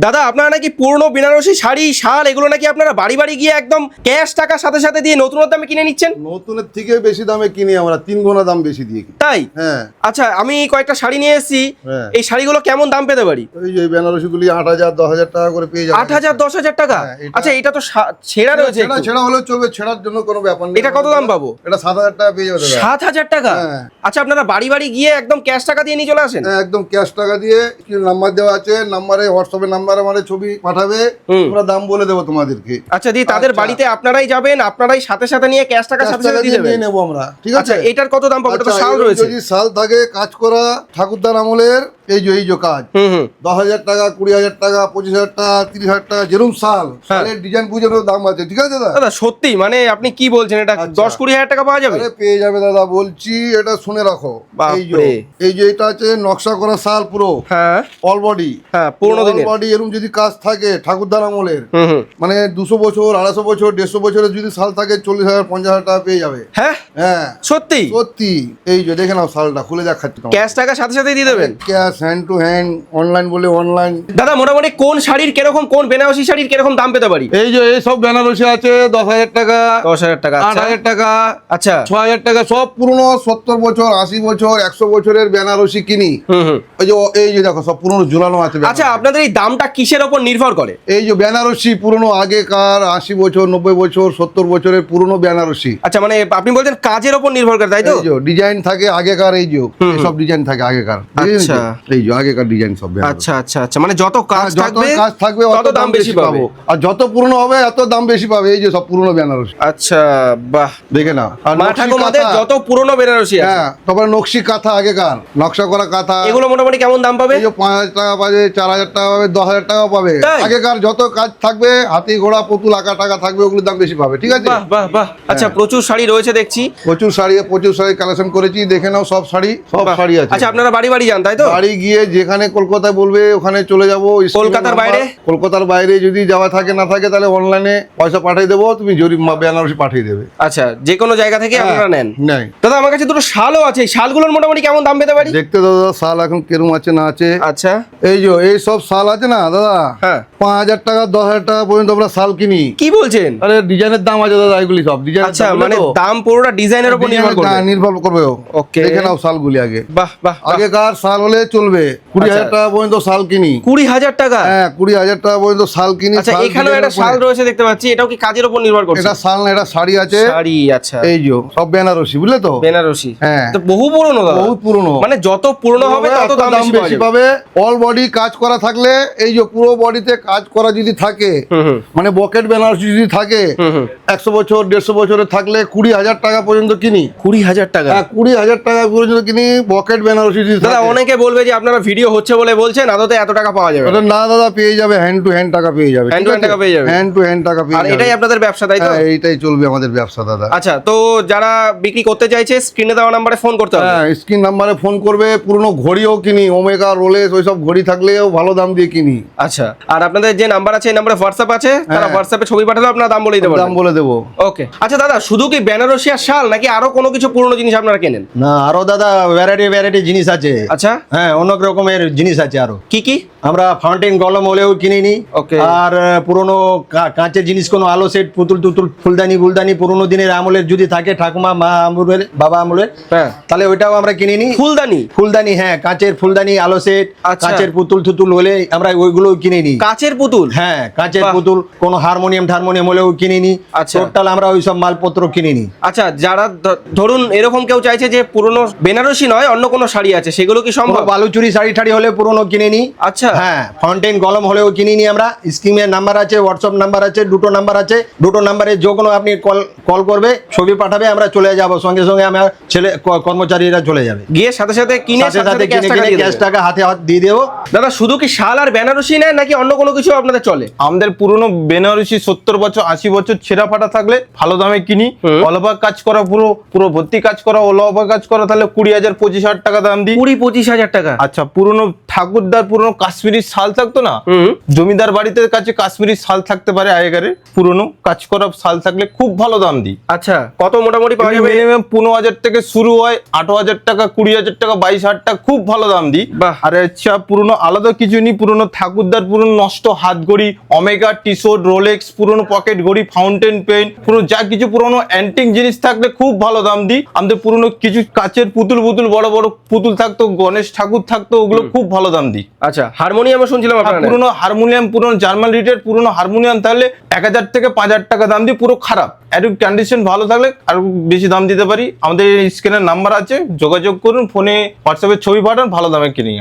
দাদা আপনারা নাকি পুরনো বেনারসি শাড়ি শাল এগুলো নাকি আপনারা বাড়ি বাড়ি গিয়ে একদম ক্যাশ টাকা সাথে সাথে দিয়ে নতুন দামে কিনে নিচ্ছেন? নতুনের থেকে বেশি দামে কিনি আমরা, 3 গুণা দাম বেশি দিয়ে কিনি। তাই? হ্যাঁ। আচ্ছা আমি কয়েকটা শাড়ি নিয়ে এসেছি, হ্যাঁ। এই শাড়িগুলো কেমন দাম পেতে পারি? ওই যে বেনারসিগুলি 8,000 10,000 টাকা করে পেয়ে যাবেন। 8,000 10,000 টাকা? হ্যাঁ, আচ্ছা এটা তো ছেঁড়া রয়েছে একটু। ছেঁড়া হলেও চলবে, ছেঁড়ার জন্য কোনো ব্যাপার নেই। এটা কত দাম পাবো? এটা 7,000 টাকা পেয়ে যাবে দাদা। 7,000 টাকা? হ্যাঁ। আচ্ছা আপনারা বাড়ি বাড়ি গিয়ে একদম ক্যাশ টাকা দিয়ে নিয়ে চলে আসেন? হ্যাঁ, একদম ক্যাশ টাকা দিয়ে নাম্বার দেওয়া আছে, নাম্বারে হোয়াটসঅ্যাপে নাম্বারে আমাদের ছবি পাঠাবে, আমরা দাম বলে দেবো তোমাদেরকে। আচ্ছা দি তাদের বাড়িতে আপনারাই যাবেন, আপনারাই সাথে সাথে নিয়ে ক্যাশ টাকা সাথে সাথে দিয়ে দেবেন? নিয়ে নেবো আমরা, ঠিক আচ্ছা আছে। এটার কত দাম পাবো? এটা তো আচ্ছা, শাল এরকম রয়েছে। যদি শাল থাকে কাজ করা ঠাকুরদার আমলের, এই যে কাজ, 10,000 টাকা 20,000 টাকা 25,000 টাকা 30,000 টাকা যেরকম শাল, শালের ডিজাইন বুঝানোর দাম আছে, ঠিক আছে দাদা? দাদা সত্যি মানে আপনি কি বলছেন, এটা 10-20 হাজার টাকা পাওয়া যাবে? আরে পেয়ে যাবে দাদা, বলছি, এটা শুনে রাখো। বাপরে। এই যে এটা আছে নকশা করা শাল পুরো, হ্যাঁ অল বডি। হ্যাঁ পুরোনো দিনের। অল বডি এরকম যদি কাজ থাকে ঠাকুরদার আমলের, হুম মানে 200 বছর 250 বছর 150 বছরের যদি শাল থাকে 40,000 50,000 টাকা পেয়ে যাবে। হ্যাঁ হ্যাঁ সত্যি? সত্যি। এই যে দেখে নাও শালটা খুলে দেখাচ্ছি তোমাকে। ক্যাশ টাকা সাথে সাথে দিয়ে দেবেন? Cash, hand to hand, online বলে অনলাইন। দাদা মোটামুটি কোন শাড়ির কিরকম, কোন বেনারসি শাড়ির কিরকম দাম পেতে পারি? এই যে এই সব বেনারসি আছে 10,000 টাকা 10,000 টাকা? 8,000 টাকা, আচ্ছা 6,000 টাকা, সব পুরনো 70 বছর 80 বছর 100 বছরের বেনারসি কিনি। ওই যে এই যে দেখো সব পুরনো ঝুলানো আছে বেনারসি। আচ্ছা আপনাদের এই দামটা কিসের উপর নির্ভর করে? এই যে বেনারসি পুরনো আগেকার 80 বছর 90 বছর 70 বছরের পুরনো বেনারসি। আচ্ছা মানে আপনি বলছেন কাজের উপর নির্ভর করে, তাই তো? এই যে ডিজাইন থাকে আগেকার, এই যে সব ডিজাইন থাকে আগেকার। আচ্ছা। এই যে আগেকার ডিজাইন সব বেনারসি। আচ্ছা আচ্ছা আচ্ছা মানে যত কাজ যত থাকবে কাজ থাকবে তত দাম বেশি পাবো, আর যত পুরনো হবে এত দাম বেশি পাবে। এই যে সব পুরনো বেনারসি, আচ্ছা বাহ। দেখে না। আর মা নকশি ঠাকুরমাদের কাঁথা, যত পুরনো বেনারসি আছে, হ্যাঁ, তারপরে নকশি কাঁথা আগেকার নকশা করা কাঁথা, এগুলো মোটামুটি কেমন দাম পাবে? এই যে 5,000 টাকা পাবে, 4,000 টাকা পাবে, 10,000 টাকা পাবে। তাই? আগেকার যত কাজ থাকবে, হাতি ঘোড়া পুতুল আঁকা টাকা থাকবে, ওগুলোর দাম বেশি পাবে, ঠিক আছে। বাহ বাহ বাহ। আচ্ছা প্রচুর শাড়ি রয়েছে দেখছি। প্রচুর শাড়ি কালেকশন করেছি, দেখে নাও সব শাড়ি শাড়ি আছে। আচ্ছা আপনারা বাড়ি বাড়ি যান তাই তো? বাড়ি গিয়ে যেখানে কলকাতায় বলবে ওখানে চলে যাবো। কলকাতার বাইরে? কলকাতার বাইরে যদি যাওয়া থাকে না থাকে তাহলে অনলাইনে পয়সা পাঠিয়ে দেবো, তুমি জরিপ বেনারসি পাঠিয়ে দেবে। আচ্ছা যে কোনো জায়গা থেকে আপনারা নেন? নাই দাদা আমার কাছে দুটো শালও আছে, এই শালগুলোর মোটামুটি কেমন দাম পেতে পারি? দেখতে দাদা শাল এখন কেরম আছে না আছে। আচ্ছা এই যে এই সব শাল আছে না দাদা, হ্যাঁ 5,000 টাকা 10,000 টাকা পর্যন্ত আমরা শাল কিনি। কি বলছেন? আরে ডিজাইনের দাম আছে দাদা, এগুলি সব ডিজাইন। আচ্ছা মানে দাম পুরোটা ডিজাইনের উপর নির্ভর করবে? নির্ভর করবে। ওকে দেখে নাও শালগুলি আগে। বাহ বাহ। আগেকার শাল হলে চলবে 20,000 টাকা পর্যন্ত শাল কিনি। 20,000 টাকা? হ্যাঁ 20,000 টাকা পর্যন্ত শাল কিনি। আচ্ছা শাল এখানেও একটা ডিজাইনের শাল উপরে। রয়েছে দেখতে পাচ্ছি, এটাও কি কাজের উপর নির্ভর করছে? এটা শাল না, এটা শাড়ি আছে। শাড়ি আচ্ছা। এই যে সব বেনারসি, বুঝলে তো? বেনারসি হ্যাঁ। তো বহু পুরনো দাদা? বহুত পুরনো। মানে যত পুরনো হবে তত দাম বেশি পাবে। অল বডি কাজ করা থাকলে, এই যে পুরো বডিতে কাজ করা যদি থাকে, মানে বকেট বেনারসি যদি থাকে 100 বছর 150 বছরের থাকলে 20,000 টাকা পর্যন্ত কিনি। 20,000 টাকা? হ্যাঁ 20,000 টাকা পর্যন্ত কিনি বকেট বেনারসি যদি দাদা থাকে। অনেকে বলবে যে আপনারা ভিডিও হচ্ছে বলে বলছেন, আদতে এত টাকা পাওয়া যাবে? ওটা না দাদা, পেয়ে যাবে হ্যান্ড টু হ্যান্ড টাকা পেয়ে যাবে। হ্যান্ড টু হ্যান্ড টাকা পেয়ে যাবে? হ্যান্ড টু হ্যান্ড টাকা পেয়ে আর যাবে। এটাই আপনাদের ব্যবসা তাই তো? হ্যাঁ এইটাই চলবে আমাদের ব্যবসা দাদা। আচ্ছা তো যারা বিক্রি করতে চাইছে স্ক্রিনে দেওয়া নাম্বারে ফোন করতে হবে? হ্যাঁ স্ক্রিন নাম্বারে ফোন করবে। পুরনো ঘড়িও কিনি, ওমেগা রোলেক্স ওইসব ঘড়ি থাকলেও ভালো দাম দিয়ে কিনি। আচ্ছা আর আপনাদের যে নাম্বার আছে এই নাম্বারে হোয়াটসঅ্যাপ আছে, তারা হোয়াটসঅ্যাপে ছবি পাঠালে আপনারা দাম বলে দিতে দাম পারবেন? বলে দেবো। ওকে। আচ্ছা দাদা শুধু কি বেনারসি আর শাল নাকি আরো কোনো কিছু পুরনো জিনিস আপনারা কেনেন? না আরো দাদা ভ্যারাইটি জিনিস আছে। আচ্ছা হ্যাঁ অনেক রকমের জিনিস আছে আরো। কি কি? আমরা ফাউন্টেন কলম হলেও কিনে নি। ওকে। আর পুরনো কাঁচের জিনিস, কোনো আলো সেট, পুতুল টুতুল, ফুলদানি পুরনো দিনের আমলের যদি থাকে, ঠাকুমা মা আমলের বাবা আমলের, হ্যাঁ তাহলে ওইটাও আমরা কিনে নি। ফুলদানি? হ্যাঁ কাঁচের ফুলদানি, আলো সেট, আচ্ছা। কাঁচের পুতুল টুতুল হলে আমরা ওইগুলো কিনে নি। কাচের পুতুল? হ্যাঁ কাঁচের বাহ। পুতুল, কোনো হারমোনিয়াম হলেও কিনে নি। আচ্ছা। টোটাল আমরা ওইসব মালপত্র কিনে নি। আচ্ছা যারা ধরুন এরকম কেউ চাইছে যে পুরনো বেনারসি নয় অন্য কোনো শাড়ি আছে, সেগুলো কি সম্ভব? বালুচুরি শাড়ি ঠাড়ি হলে পুরনো কিনে নি। আচ্ছা। হ্যাঁ ফাউন্টেন কলম হলেও কিনে নি আমরা। স্ক্রিনের নাম্বার আছে, হোয়াটসঅ্যাপ নাম্বার আছে, দুটো নাম্বার আছে। দুটো নাম্বারে যে কোনো আপনি কল করবে, ছবি পাঠাবে, আমরা চলে যাব সঙ্গে সঙ্গে। আমার ছেলে কর্মচারীরা চলে যাবে, গিয়ে সাথে সাথে কিনে ক্যাশ টাকা হাতে হাত দিয়ে দেবো। দাদা শুধু কি শাল আর বেনারসি নেয় নাকি অন্য কোনো কিছু আপনাদের চলে? আমাদের পুরনো বেনারসি 70 বছর 80 বছর ছেঁড়া ফাটা থাকলে ভালো দামে কিনি। অলওভার কাজ করা, পুরো ভর্তি কাজ করা, অলওভার কাজ করা, তাহলে 20,000 25,000 টাকা দাম দিই। 20-25 হাজার টাকা? আচ্ছা পুরনো ঠাকুরদার পুরনো কাশি কাশ্মীরি শাল থাকতো না, জমিদার বাড়িতে কাছে কাশ্মীরি শাল থাকতে পারে আগেকারের পুরনো কাজ করা শাল থাকলে খুব ভালো দাম দিই। আচ্ছা, কত মোটামুটি পাওয়া যাবে? মিনিমাম 15,000 থেকে শুরু হয়, 8,000 টাকা, 20,000 টাকা, 22,000 টাকা, খুব ভালো দাম দিই। বাহ। আর আচ্ছা পুরনো আলাদা কিছু নেই, পুরনো ঠাকুরদার পুরনো নষ্ট হাত ঘড়ি, ওমেগা, টিশোর্ট, রোলেক্স, পুরনো পকেট ঘড়ি, ফাউন্টেন পেন, পুরনো যা কিছু পুরনো অ্যান্টিক জিনিস থাকলে খুব ভালো দাম দিই। আমাদের পুরনো কিছু কাচের পুতুল বড় বড় পুতুল থাকতো, গণেশ ঠাকুর থাকতো, ওগুলো খুব ভালো দাম দিই। আচ্ছা, হারমোনিয়ামও শুনছিলাম আপনারা? পুরনো হারমোনিয়াম, পুরনো জার্মান রিটের পুরনো হারমোনিয়াম তাহলে 1,000 থেকে 5,000 টাকা দাম দিই, পুরো খারাপ, একটু কন্ডিশন ভালো থাকলে আরো বেশি দাম দিতে পারি। আমাদের স্ক্রিনের নাম্বার আছে, যোগাযোগ করুন, ফোনে হোয়াটসঅ্যাপে ছবি পাঠান, ভালো দামে কিনি।